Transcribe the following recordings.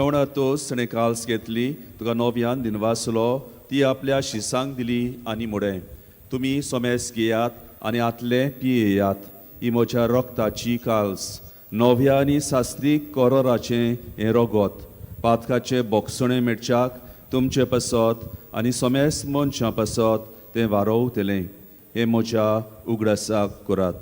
जेवणा तोस ताणें काल्स घेतली, तुका नोव्यान दिनवासलो, ती आपल्या शिसांक दिली आनी म्हळें, तुमी सोमेस घेयात आनी आतले पियेयात, ही म्हज्या रक्ताची काल्स, नव्या आनी सास्तीक कोरोराचें हें रोगोत, पातकाचे बोगसणे मेटच्याक तुमचे पासत आनी सोमेस मनशां पासत तें वारोवतलें, हें म्हज्या उगडासाक करात.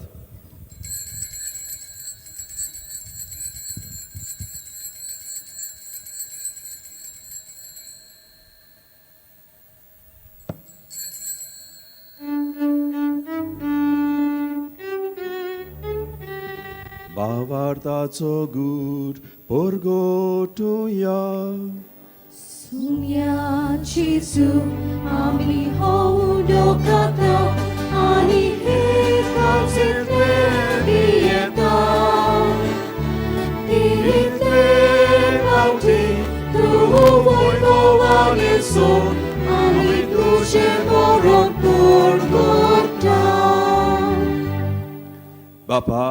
Bavartaco gud porgotuja. Sumia Jesu, ami houdokata, ani hekatsit levieta. Iritle bauti, tu voivovaneso, ami duše vorok porgota. बापा,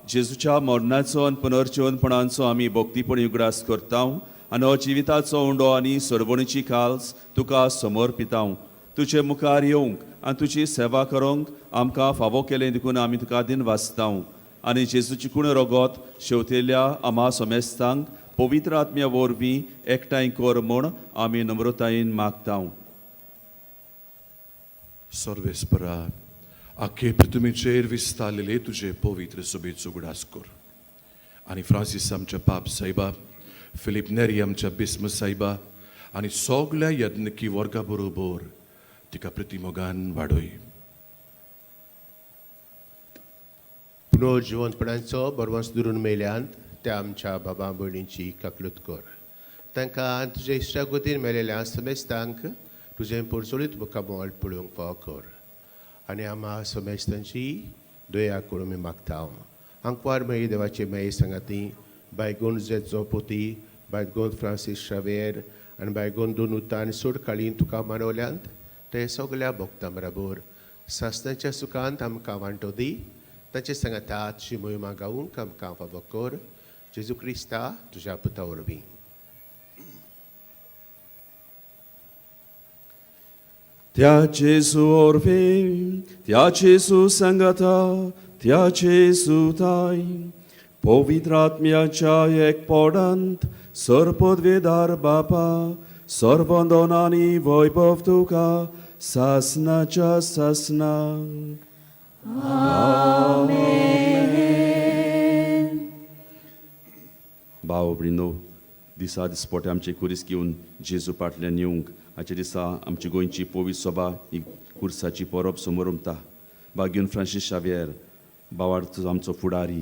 जेजूच्या मरणाचो आनी पुनर्जीवनपणाचो आमी भोक्तीपणी उगडास करता आनी हो जिविताचो उंडो आनी सरवणीची काल्स तुका समर्पिता. तुजे मुखार येवंक आनी तुजी सेवा करूंक आमकां फावो केलें देखून आमी तुका दिन वाचता आनी जेजूची कुण रोगोत शेवतेल्या आमा सोमेस्तांक पवित्र आत्म्या वरवीं एकठांय कर म्हूण आमी नम्रतायेन मागता. सर्वेस्परा, आख्खे पृथ्वीचेर विस्तारलेले तुझे पवित्र सुबेचो उगडास कर आनी फ्रांसीस आमच्या पाप सायबा, फिलिप नेरी आमच्या बिस्म सायबा आनी सगळ्या यज्ञकी वर्गा बरोबर तिका प्रतिमोगान वाडय. पुनर्जीवनपणांचो बरवंस दुरून मेल्यांत त्या आमच्या बाबा भयणींची काकलूत कर. तांकां तुज्या इश्टागतीन मेलेल्या समेस्तांक तुजें परचोलीत मुखार मोल पळोवंक फाव कर आनी आमा समेस्तांची दया करून मी मागता. आंकवार मेळी देवाचे मेळी सांगाती बायगोन जेजो पोती, बायगोन फ्रांसीस शावेर आनी बायगोन दोन उतान सोड काळीन तुका मानवल्यांत ते सगळ्या भक्तां बरोबर सासणाच्या सुखांत आमकां वांटो दी. ताचे सांगातात शी मोहिमा गावूंक आमकां फावो कर. जेजू क्रिस्ता तुज्या पुता वरवीं. त्या जेजू ओरवीं, त्या जेजू संगता, त्या जेजू ताय, पवित्र आत्म्याच्या एकपडांत सर्पदवेदार बापा, सर्वंदन आनी वैभव तुका सासनाच्या सासनाक. भाव भयणो, दिसा दिसपोटे आमचे कुरीस घेवन जेजू फाटल्यान येवंक हाचे दिसा आमची गोंयची पवित्र सभा ही कुर्साची परब समोर उमता. बागेवन फ्रांसीस शावेर बावार्थ आमचो फुडारी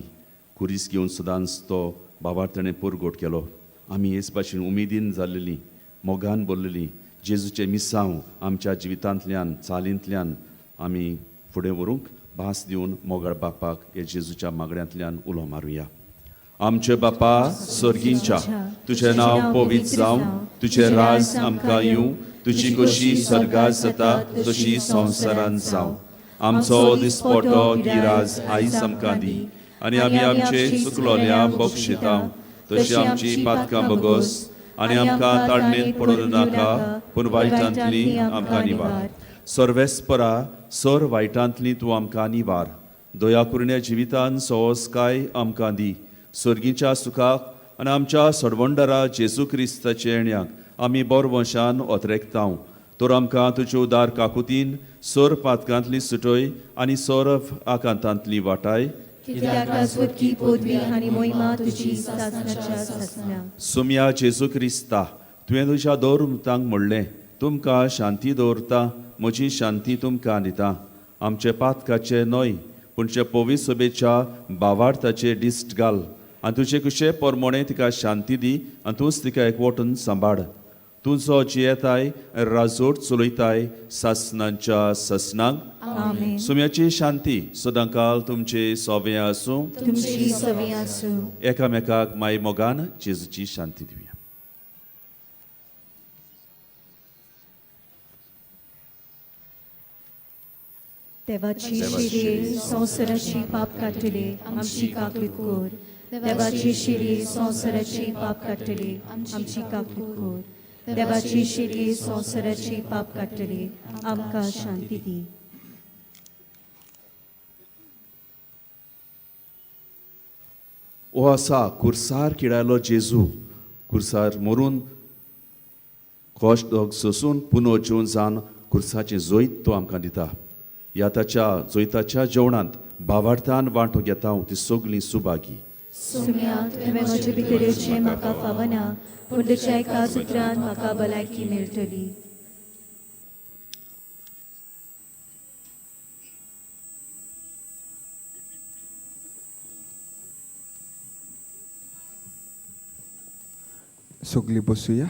कुरीस घेवन सदांच तो बावार्थ ताणें पुरगोट केलो. आमी हेच भाशेन उमेदीन जाल्लेलीं, मोगान बोल्लेलीं जेजूचे मिसांव आमच्या जिवितांतल्यान चालींतल्यान आमी फुडें व्हरूंक भास दिवन मोगाळ बापाक हे जेजूच्या मागण्यांतल्यान उलो मारुया. आमचे बापा स्वर्गींच्या, तुझें नांव पवित्र जावं, तुझें राज आमकां येवं, तुजी कशी स्वर्गांत जाता तशी संवसारांत जावं. आमचो दिसपटो गिराज आयज आमकां दी आनी आमी आमचे चुकलोल्या बक्षिता तशी आमची पातकां बगोस आनी आमकां ताळमेन पडूं नाका पूण वायटांतली आमकां निवार. सर्वेस्परा, सर वायटांतली तूं आमकां निवार. दया करून जिवितान सोवस्काय आमकां दी. स्वर्गीच्या सुखाक आनी आमच्या सडवंडरा जेजू क्रिस्ताचे येण्याक आमी बरवंशान ओतरेकता. तर आमकां तुज्या उदार काकुतीन सर पातकांतली सुटय आनी सर आकांतांतली वाटाय. सुम्या जेजू क्रिस्ता, तुवें तुज्या दौरमुतांक म्हणलें, तुमकां शांती दवरता, म्हजी शांती तुमकां दिता. आमचे पातकाचे न्हय पूण पवित्र सभेच्या भावार्थाचे दिश्ट घाल आनी तुजे कुशे परमोणे तिका शांती दी आनी तूंच तिका एकवटून सांबाळ. तुजो जियेताय राजोट चलयताय सासनांच्या सासनांक. सुम्याची शांती सदांकाल तुमचे सोबे आसूं. एकामेकाक माय मोगान जेजूची शांती दिवया. देवाची शिरे संवसाराची पाप कातले आमची काकलीत कर. देवाची शिरी संसाराची पाप काडटली आमची काकूट कर देवाची शिरी संसाराची पाप काडटली आमकां शांती दी हो आसा खुर्सार किडायलो जेजू खुर्सार मरून कश्ट सोसून पुनो जेवन जावन खुर्साचें जोयत तो आमकां दिता ह्या ताच्या जोयताच्या जेवणांत भावार्थान वांटो घेता हांव ती सगलीं सुभागी सुम्या तुवें म्हजे भितरेचें म्हाका फावना पूण तुज्या एका उतरान म्हाका भलायकी मेळटली सगळीं बसुया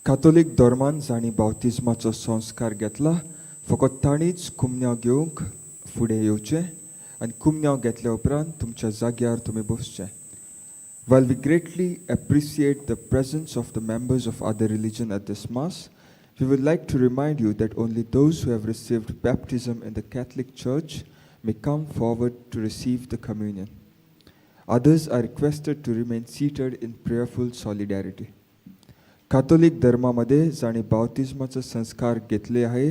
कातोलीक धर्मान जाणी बावतिजमाचो संस्कार घेतला फकत ताणीच कुमन्याव घेवंक फुडें येवचें आनी कुमन्याव घेतल्या उपरांत तुमच्या जाग्यार तुमी बसचें While we greatly appreciate the presence of the members of other religion at this Mass, we would like to remind you that only those who have received baptism in the Catholic Church may come forward to receive the communion. Others are requested to remain seated in prayerful solidarity. कातोलिक धर्मामध्ये जाणी बावतिजमाचा संस्कार घेतले आहे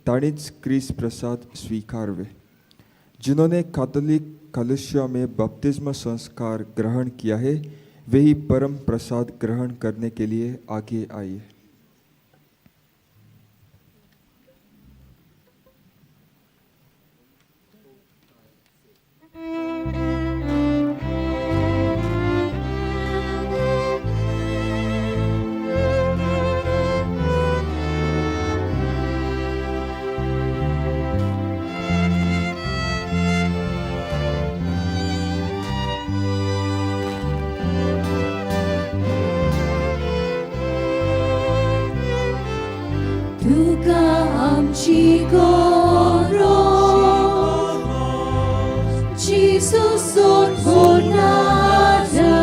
ताणीच Chris प्रसाद स्वीकारवे जिन्होंने कातोलिक कलुष्या में बपतिस्मा संस्कार ग्रहण किया है वे ही परम प्रसाद ग्रहण करने के लिए आगे आइए तुका आमची गरज जिसूसून भोंडारा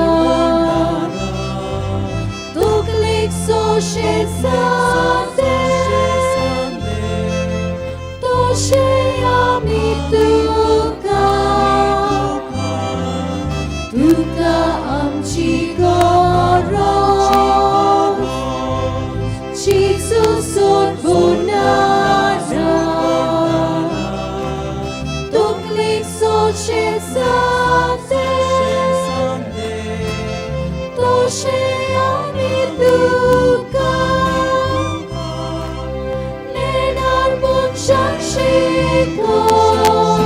तोकलेक सोशे जाते तोशे आमी तुका तुका आमची गरज जिसूसून भोंडारा तोकलेक सोशे जाते तोशे आमी तुका नेनार मनशाक शिकोवन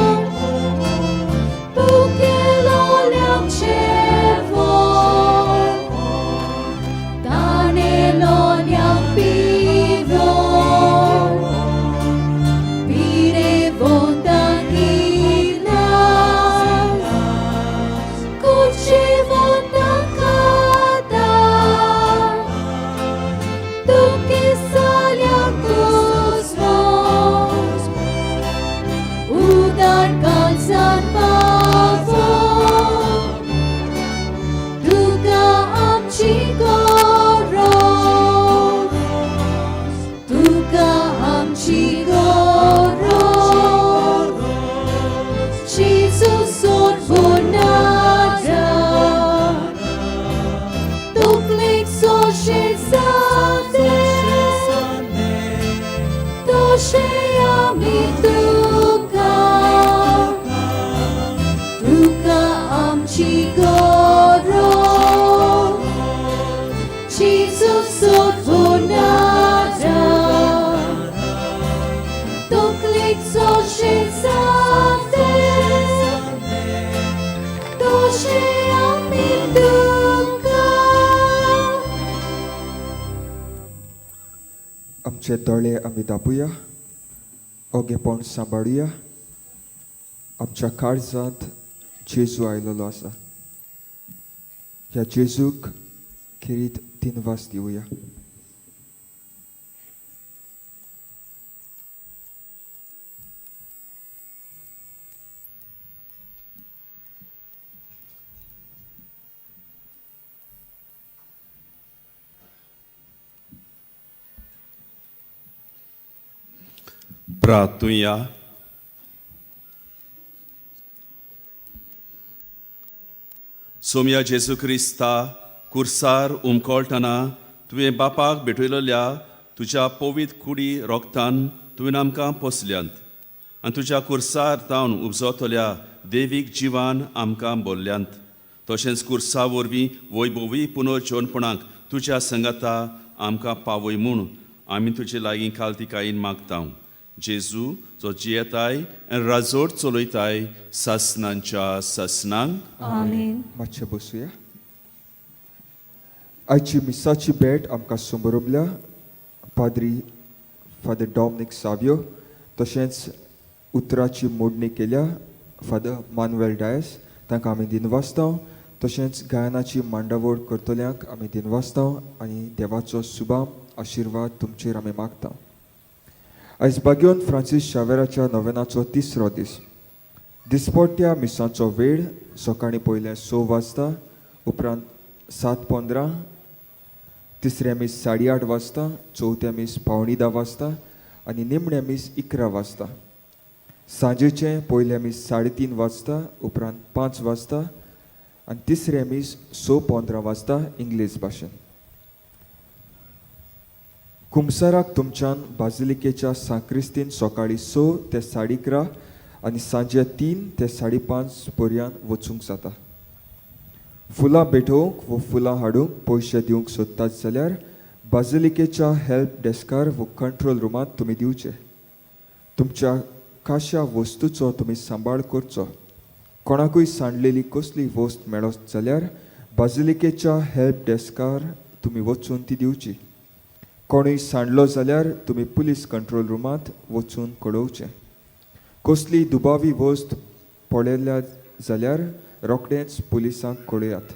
पुकेलोल्याक शेवोन तानेलोल्याक पिवोन पिरेवोन तांगिनास कुचेवोन तांकाता तुके साल्याक कुस्मोस उदार कालसान पावोन तुका आमची गरज तुका आमची गरज जिसूसून भोंडारा तोकलेक सोशे जाते तोशे आमी तुका तुका आमची गरज जिसूसून भोंडारा तोकलेक सोशे जाते तोशे आमी तुका आमचे दोळे आमी दाबुया ओगेपण सांबाळुया आमच्या काळजांत जेजू आयलोलो आसा ह्या जेजूक खेरीत दिनवास दिवया प्रार्थुया सोमया जेजू क्रिस्ता कुर्सार उमकोळटना तुवें बापाक भेटयलेल्या तुज्या पवित्र कुडी रोगतान तुवें आमकां पोसल्यांत आनी तुज्या कुर्सार तावन उबजोतल्या देवीक जिवान आमकां बोल्ल्यांत. तशेंच कुर्सा वरवीं वैभवी पुनर्जोवनपणाक तुज्या संगता आमकां पावय म्हूण आमी तुजे लागीं कालतिकायेन मागतां. जेजू जो जियेताय आनी राजोट चलयताय सासनांच्या सासनांक. आमेन. मातशें बसूया. आयची मिसाची भेट आमकां समोरबल्या फादर डॉमिनिक सावियो, तशेंच उतराची मोडणी केल्या फादर मानुएल डायस, तांकां आमी दिनवासतांव. तशेंच गायनाची मांडावळ करतल्यांक आमी दिनवासतांव आनी देवाचो सुबाम आशिर्वाद तुमचेर आमी मागता. आयज बागेवन फ्रांसीस शावेराच्या नोवेनाचो तिसरो दीस. दिसपट्ट्या मिसांचो वेळ सकाळीं पयलें 6 वाजता, उपरांत 7:15, तिसरे मीस 8:30 वाजता, चवथे मीस 9:45 वाजता आनी निमणे मीस 11 वाजता. सांजेचें पयलें मीस 3:30 वाजता, उपरांत 5 वाजता आनी तिसरे मीस 6:15 वाजता इंग्लीश भाशेन. कुमसाराक तुमच्यान बाजिलिकेच्या सांक्रिस्तीन सकाळीं 6 ते 11:30 आनी सांजे 3 ते 5:30 पर्यान वचूंक जाता. फुलां भेटोवंक व फुलां हाडूंक पयशे दिवंक सोदतात जाल्यार बाजिलिकेच्या हेल्प डेस्कार व कंट्रोल रुमांत तुमी दिवचे. तुमच्या खाशा वस्तूचो तुमी सांबाळ करचो. कोणाकूय सांडलेली कसली वस्त मेळत जाल्यार बाजिलिकेच्या हेल्प डेस्कार तुमी वचून ती दिवची. कोणूय सांडलो जाल्यार तुमी पुलीस कंट्रोल रुमांत वचून कळोवचें. कसली दुबावी वस्त पडलेल्या जाल्यार रोखडेंच पुलिसांक कळयात.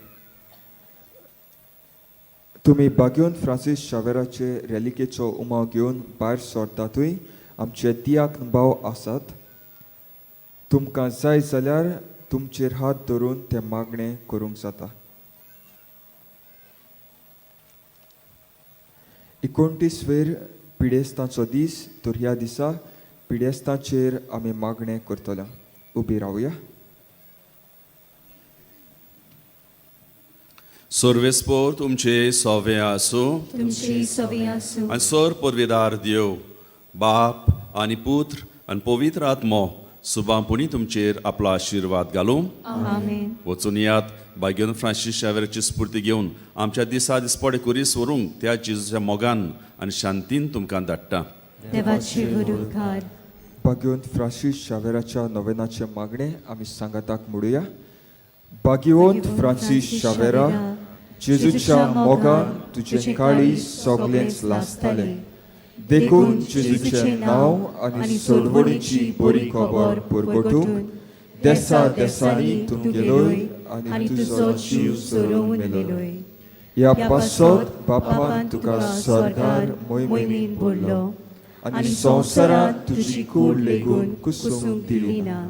तुमी बागेवन फ्रांसीस शावेराचे रॅलिकेचो उमाव घेवन भायर सरतातूय आमचे तियाक भाव आसात. तुमकां जाय जाल्यार तुमचेर हात धरून तें मागणें करूंक जाता. 29वेर पिडेस्तांचो दीस, तर ह्या दिसा पिडेस्तांचेर आमी मागणें करतले. उबी रावया. सर्वेस्पोर तुमचे सोवे आसूं तुमची सवी आसूं. आनी सर परवेदार देव बाप आनी पुत्र आनी पवित्र आत्मो सुबांपुणी तुमचेर आपलो आशिर्वाद घालूं. आमेन. वचून यात बागेवन फ्रांसीस शावेराची स्फूर्ती घेवन आमच्या दिसा दिसपडे कुरीस व्हरूंक त्या जेजूच्या मोगान आनी शांतीन तुमकां धाडटा. देवाची गुरूकार. बागेवन फ्रांसीस शावेराच्या नोवेनाचे मागणें आमी सांगाताक म्हणुया. बागेवन फ्रांसीस शावेरा, जेजूच्या मोगान तुजें काळी सोगलेंच लासतालें. देखून जेजूचें नांव आनी सोडवणीची बरी खबर परगटूंक देसा देसांनी तूं गेलोय आनी तुजो जीव सोडून मेलोय. ह्या पासत बापान तुका स्वर्गार मोहिमेन भरलो आनी संवसारांत तुजी कूड लेगून कुसूंक दिली ना.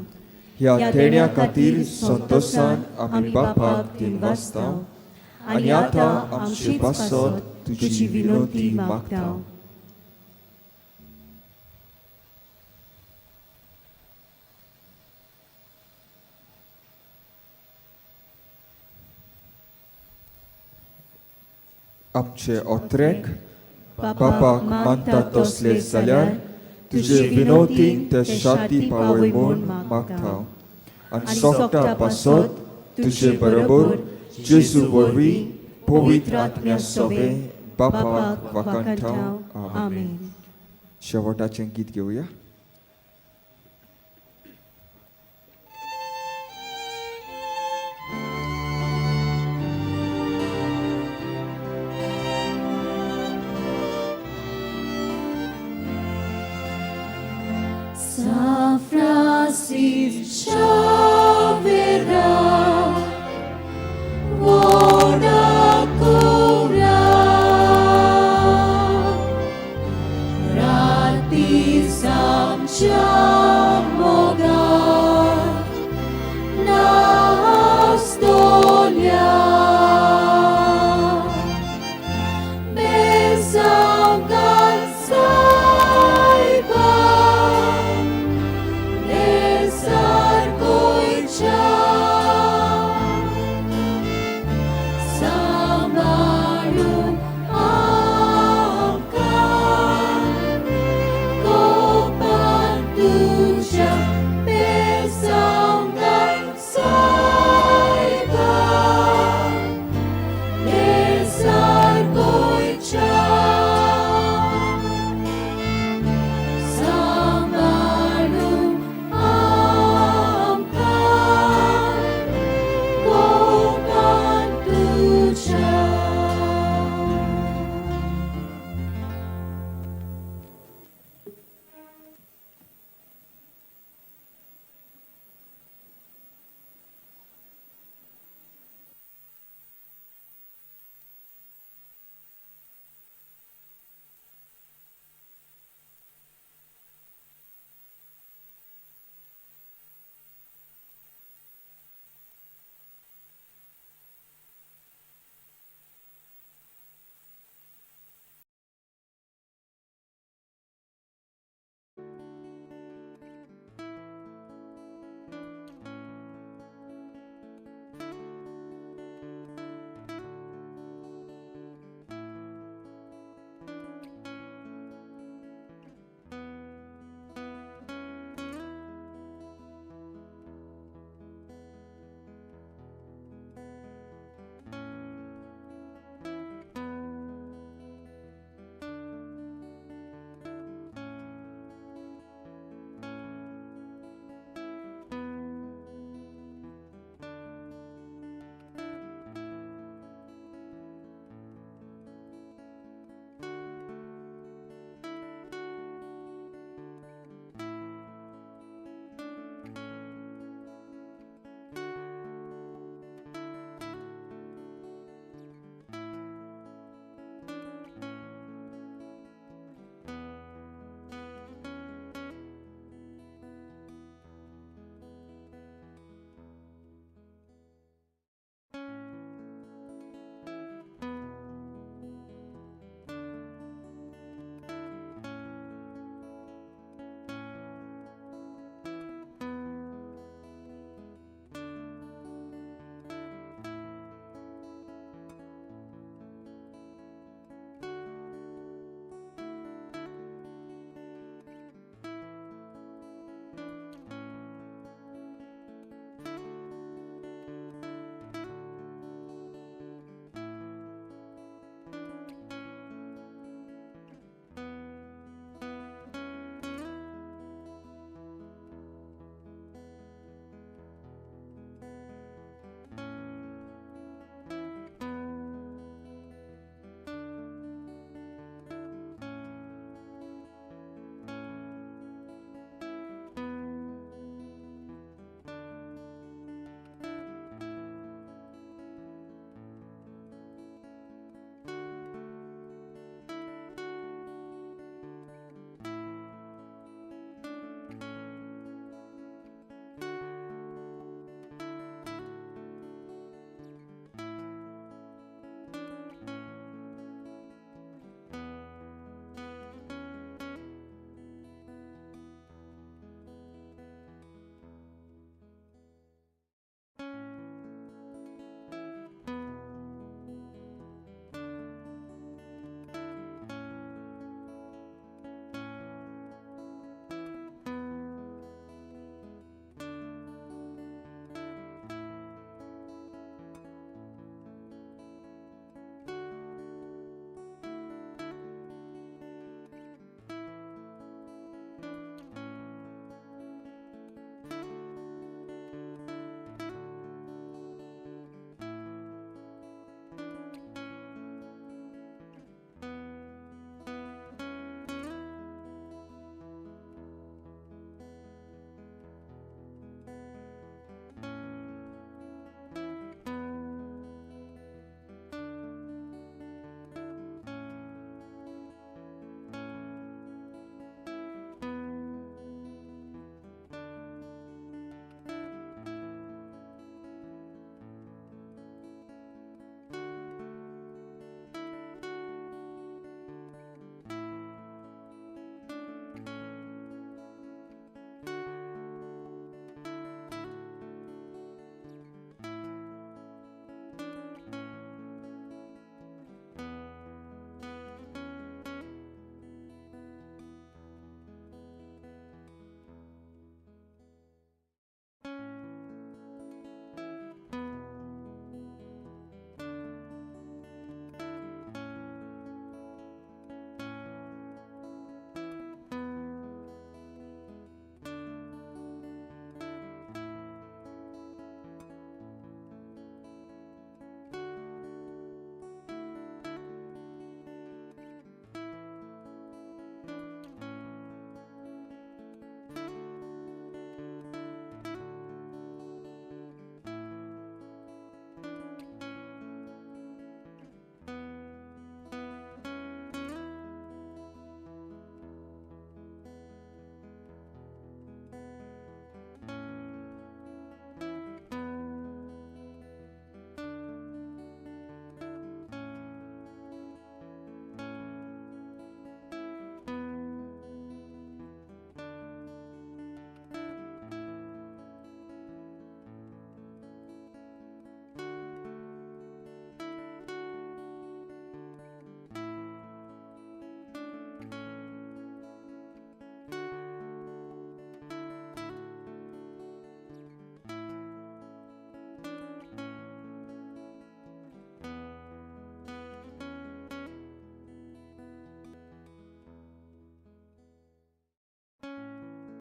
ह्या तेण्या खातीर संतोशान आमी बापाक दिनवासतांव आनी आतां आमचे पासत तुजी विनंती मागतांव. आमचे ओत्रेक बापाक मानता तसले जाल्यार तुजे विनोतीन ते शाती पावय म्हूण मागतांव. आनी सोगटा पासत तुजे बरोबर जेजू वरवीं पवित्र आत्म्या सोबे बापाक वाखाणटांव. आमेन. शेवटाचें गीत घेवया. Francis